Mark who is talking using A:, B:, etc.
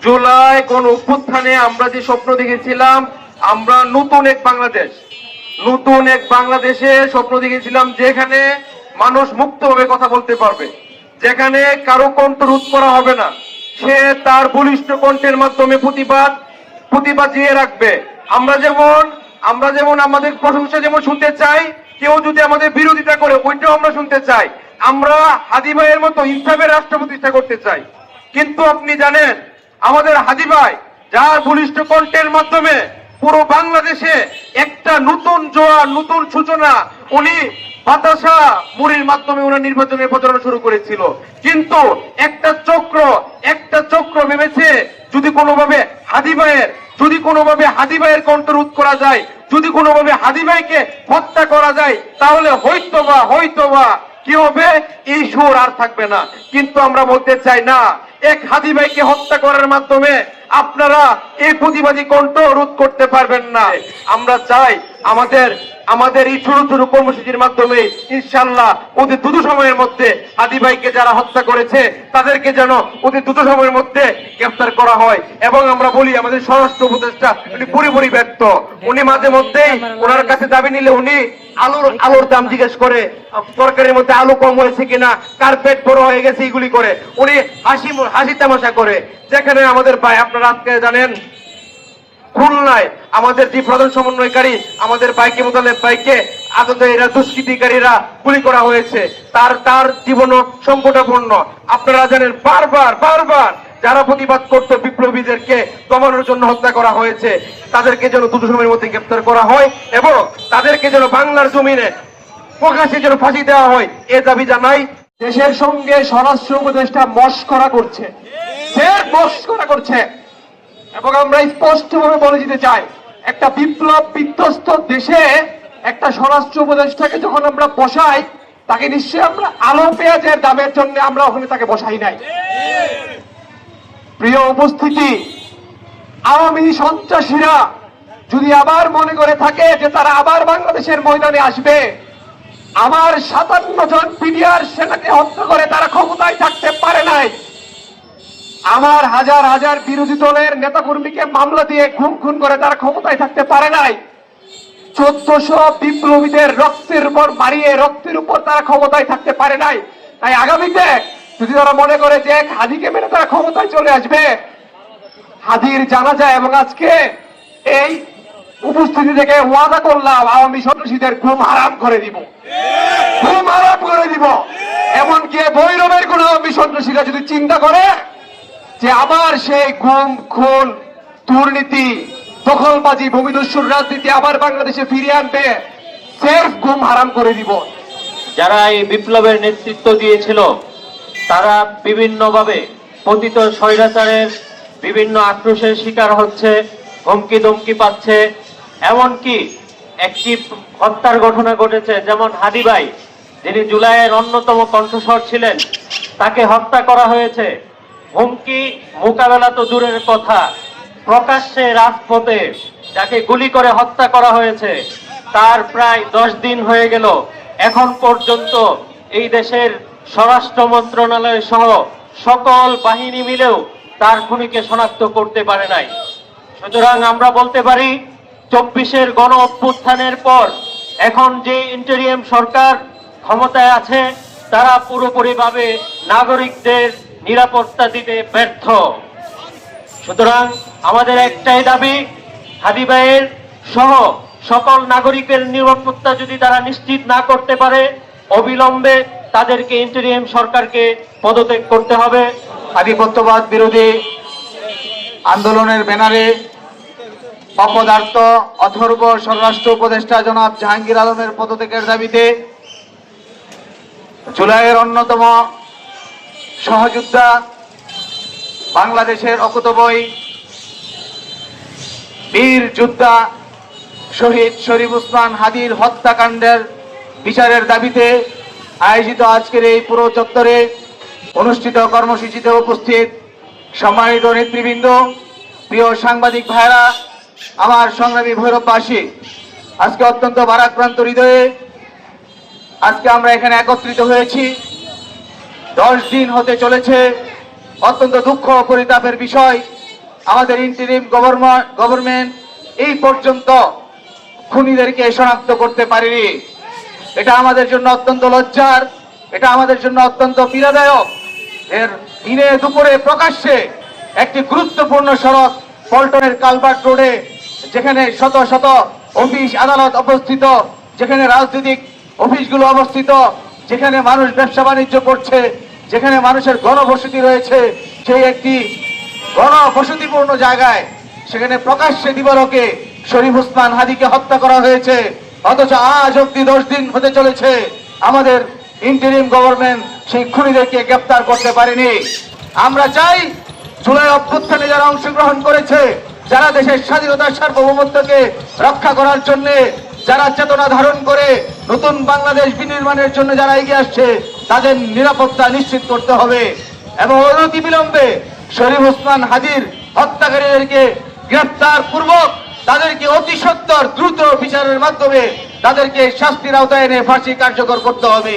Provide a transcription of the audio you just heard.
A: জুলাই গণ অভ্যুত্থানে আমরা যে স্বপ্ন দেখেছিলাম, আমরা নতুন এক বাংলাদেশে স্বপ্ন দেখেছিলাম, যেখানে মানুষ মুক্তভাবে কথা বলতে পারবে, যেখানে কারো কণ্ঠ রোধ করা হবে না, সে তার বলিষ্ঠ কণ্ঠের মাধ্যমে প্রতিবাদ জিয়ে রাখবে। আমরা যেমন আমাদের প্রশংসা যেমন শুনতে চাই, কেউ যদি আমাদের বিরোধিতা করে ওইটাও আমরা শুনতে চাই। আমরা হাদি ভাইয়ের মতো ইনসাফের রাষ্ট্র প্রতিষ্ঠা করতে চাই। কিন্তু আপনি জানেন, আমাদের হাদি ভাই যার বলিষ্ঠ কণ্ঠের মাধ্যমে পুরো বাংলাদেশে একটা নতুন জোয়ার, নতুন সূচনা, উনি বাতাসা মুড়ির মাধ্যমে উনি নির্বাচনের প্রচারণা শুরু করেছিল। কিন্তু একটা চক্র ভেবেছে যদি কোনোভাবে হাদি ভাইয়ের কণ্ঠ রোধ করা যায়, যদি কোনোভাবে হাদি ভাইকে হত্যা করা যায়, তাহলে হয়তোবা কি হবে, এই সুর আর থাকবে না। কিন্তু আমরা বলতে চাই না, এক হাদি ভাইকে হত্যা করার মাধ্যমে আপনারা এই প্রতিবাদী কণ্ঠ রোধ করতে পারবেন না। আমরা চাই আমাদের এই ছোট ছোট কর্মসূচির মাধ্যমে ইনশাআল্লাহ অতি দ্রুত সময়ের মধ্যে হাদি ভাইকে যারা হত্যা করেছে তাদেরকে যেন অতি দ্রুত সময়ের মধ্যে গ্রেফতার করা হয়। এবং আমরা বলি, আমাদের স্বরাষ্ট্র উপদেষ্টা উনি পুরোপুরি ব্যর্থ। উনি মাঝে মধ্যেই ওনার কাছে দাবি নিলে উনি আলুর দাম জিজ্ঞেস করে, তরকারির মধ্যে আলু কম হয়েছে কিনা, কার্পেট বড় হয়ে গেছে, এগুলি করে উনি হাসি তামাশা করে। যেখানে আমাদের ভাই, আপনারা আজকে জানেন খুলনায় আমাদের যে প্রধান সমন্বয়কারী আমাদের বাইকে মোতালেব ভাইকে এরা দুষ্কৃতিকারীরা গুলি করা হয়েছে, তার জীবনও সংকটাপন্ন। আপনারা জানেন বারবার যারা প্রতিবাদ করতো বিপ্লবীদেরকে দমানোর জন্য হত্যা করা হয়েছে, তাদেরকে যেন দ্রুত সময়ের মধ্যে গ্রেফতার করা হয় এবং তাদেরকে যেন বাংলার জমিনে প্রকাশ্যে যেন ফাঁসি দেওয়া হয়, এ দাবি জানাই।
B: দেশের সঙ্গে স্বরাষ্ট্র উপদেষ্টা মশকরা করছে এবং আমরা স্পষ্টভাবে বলে দিতে চাই, একটা বিপ্লব বিধ্বস্ত দেশে একটা স্বরাষ্ট্র উপদেষ্টাকে যখন আমরা বসাই, তাকে নিশ্চয়ই আমরা আলু পেঁয়াজের দামের জন্য আমরা ওখানে তাকে বসাই নাই। প্রিয় উপস্থিতি, আওয়ামী সন্ত্রাসীরা যদি আবার মনে করে থাকে যে তারা আবার বাংলাদেশের ময়দানে আসবে, আমার 57 জন পিডিআর সেনাকে হত্যা করে তারা ক্ষমতায় থাকতে পারে নাই। আমার হাজার বিরোধী দলের নেতাকর্মীকে মামলা দিয়ে খুন করে তারা ক্ষমতায় থাকতে পারে নাই। 1400 বিপ্লবীদের রক্তের উপর তারা ক্ষমতায় থাকতে পারে নাই। তাই আগামীতে যদি তারা মনে করে যে এক হাদিকে মেনে তারা ক্ষমতায় চলে আসবে, হাদির জানাজা এবং আজকে এই উপস্থিতি থেকে ওয়াদা করলাম, আওয়ামী সন্ত্রাসীদের ঘুম হারাম করে দিব। এমনকি ভৈরবের কোন আওয়ামী সন্ত্রাসীরা যদি চিন্তা করে যে আবার সেই গুম, খুন, দুর্নীতি, দখলবাজি, ভূমিদস্যুর রাজনীতি আবার বাংলাদেশে ফিরিয়ে আনবে, সেলফ গুম হারাম করে দিব।
C: যারা এই বিপ্লবের নেতৃত্ব দিয়েছিল, তারা বিভিন্নভাবে পতিত স্বৈরাচারের বিভিন্ন আক্রোশের শিকার হচ্ছে, হুমকি ধমকি পাচ্ছে। এমনকি একটি হত্যার ঘটনা ঘটেছে, যেমন হাদি ভাই, যিনি জুলাইয়ের অন্যতম কণ্ঠস্বর ছিলেন, তাকে হত্যা করা হয়েছে। হুমকি মোকাবেলা তো দূরের কথা, প্রকাশ্যে রাজপথে যাকে গুলি করে হত্যা করা হয়েছে, তার প্রায় 10 দিন হয়ে গেল। এখন পর্যন্ত এই দেশের স্বরাষ্ট্র মন্ত্রণালয় সহ সকল বাহিনী মিলেও তার খুনিকে শনাক্ত করতে পারে নাই। সুতরাং আমরা বলতে পারি, 24-এর গণ অভ্যুত্থানের পর এখন যে ইন্টারিয়াম সরকার ক্ষমতায় আছে, তারা পুরোপুরিভাবে নাগরিকদের নিরাপত্তা দিতে ব্যর্থ। সুতরাং আমাদের একটাই দাবি, হাদি ভাইয়ের সহ সকল নাগরিকের নিরাপত্তা যদি তারা নিশ্চিত না করতে পারে, অবিলম্বে তাদেরকে ইন্টারিয়াম সরকারকে পদত্যাগ করতে হবে।
B: আধিপত্যবাদ বিরোধী আন্দোলনের ব্যানারে অপদার্থ অথর্ব স্বরাষ্ট্র উপদেষ্টা জনাব জাহাঙ্গীর আলমের পদত্যাগের দাবিতে জুলাইয়ের অন্যতম সহযোদ্ধা, বাংলাদেশের অকুতোভয় বীর যোদ্ধা শহীদ শরীফ ওসমান হাদির হত্যাকাণ্ডের বিচারের দাবিতে আয়োজিত আজকের এই পুরো চত্বরে অনুষ্ঠিত কর্মসূচিতে উপস্থিত সম্মানিত নেতৃবৃন্দ, প্রিয় সাংবাদিক ভাইরা, আমার সংগ্রামী ভৈরববাসী, আজকে অত্যন্ত ভারাক্রান্ত হৃদয়ে আজকে আমরা এখানে একত্রিত হয়েছি। 10 দিন হতে চলেছে। অত্যন্ত দুঃখ পরিতাপের বিষয়, আমাদের ইন্টারিম গভর্নমেন্ট এই পর্যন্ত খুনিদেরকে শনাক্ত করতে পারেনি। এটা আমাদের জন্য অত্যন্ত লজ্জার, এটা আমাদের জন্য অত্যন্ত পীড়াদায়ক। এর দিনে দুপুরে প্রকাশ্যে একটি গুরুত্বপূর্ণ সড়ক পল্টনের কালভার্ট রোডে, যেখানে শত শত অফিস আদালত অবস্থিত, যেখানে রাজনৈতিক অফিসগুলো অবস্থিত, যেখানে মানুষ ব্যবসা বাণিজ্য করছে, যেখানে মানুষের গণবসতি রয়েছে, সেই একটি গণবসতিপূর্ণ জায়গায় সেখানে প্রকাশ্যে দিবালোকে শরীফ ওসমান হাদিকে হত্যা করা হয়েছে। অথচ আজ অব্দি 10 দিন হতে চলেছে আমাদের ইন্টারিম গভর্নমেন্ট সেই খুনিদেরকে গ্রেফতার করতে পারেনি। আমরা চাই জুলাই অভ্যুত্থানে যারা অংশগ্রহণ করেছে, যারা দেশের স্বাধীনতার সার্বভৌমত্বকে রক্ষা করার জন্য, যারা চেতনা ধারণ করে নতুন বাংলাদেশ বিনির্মাণের জন্য যারা এগিয়ে আসছে, তাদের নিরাপত্তা নিশ্চিত করতে হবে এবং অনতিবিলম্বে শরীফ ওসমান হাদির হত্যাকারীদেরকে গ্রেফতার পূর্বক তাদেরকে অতি সত্বর দ্রুত বিচারের মাধ্যমে তাদেরকে শাস্তির আওতায় এনে ফাঁসি কার্যকর করতে হবে।